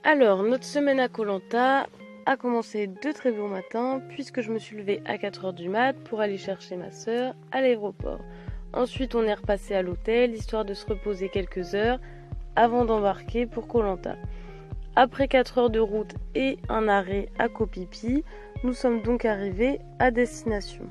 Alors, notre semaine à koh Lanta a commencé de très bon matin puisque je me suis levée à 4h du mat pour aller chercher ma sœur à l'aéroport. Ensuite, on est repassé à l'hôtel histoire de se reposer quelques heures avant d'embarquer pour koh Lanta. Après 4 heures de route et un arrêt à Koh Phi Phi, nous sommes donc arrivés à destination.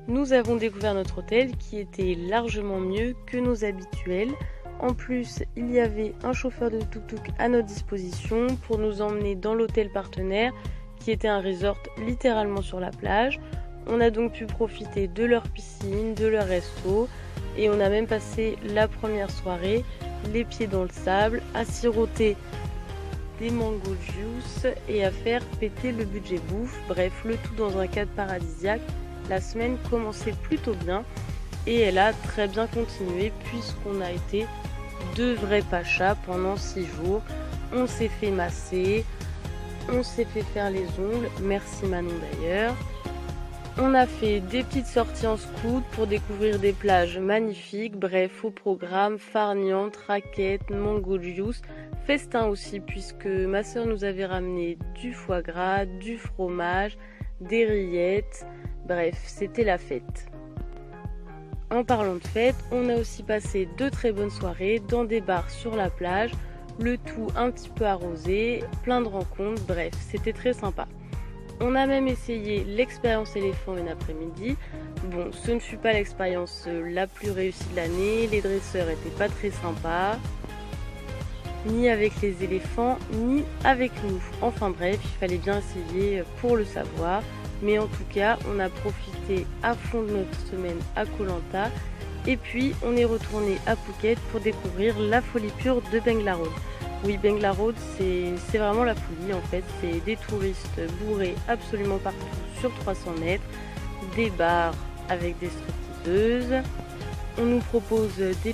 Nous avons découvert notre hôtel qui était largement mieux que nos habituels. En plus, il y avait un chauffeur de tuk-tuk à notre disposition pour nous emmener dans l'hôtel partenaire qui était un resort littéralement sur la plage. On a donc pu profiter de leur piscine, de leur resto et on a même passé la première soirée les pieds dans le sable à siroter des mango juice et à faire péter le budget bouffe. Bref, le tout dans un cadre paradisiaque. La semaine commençait plutôt bien et elle a très bien continué puisqu'on a été deux vrais pachas pendant 6 jours. On s'est fait masser, on s'est fait faire les ongles, merci Manon d'ailleurs. On a fait des petites sorties en scout pour découvrir des plages magnifiques. Bref, au programme, farniente, raquettes, mango juice, festin aussi puisque ma soeur nous avait ramené du foie gras, du fromage, des rillettes. Bref, c'était la fête. En parlant de fête, on a aussi passé 2 très bonnes soirées dans des bars sur la plage, le tout un petit peu arrosé, plein de rencontres, bref, c'était très sympa. On a même essayé l'expérience éléphant une après-midi. Bon, ce ne fut pas l'expérience la plus réussie de l'année, les dresseurs étaient pas très sympas, ni avec les éléphants, ni avec nous. Enfin bref, il fallait bien essayer pour le savoir. Mais en tout cas, on a profité à fond de notre semaine à koh Lanta. Et puis, on est retourné à Phuket pour découvrir la folie pure de Bengla Road. Oui, Bengla Road, c'est vraiment la folie en fait. C'est des touristes bourrés absolument partout sur 300 mètres, des bars avec des stripteaseuses. On nous propose des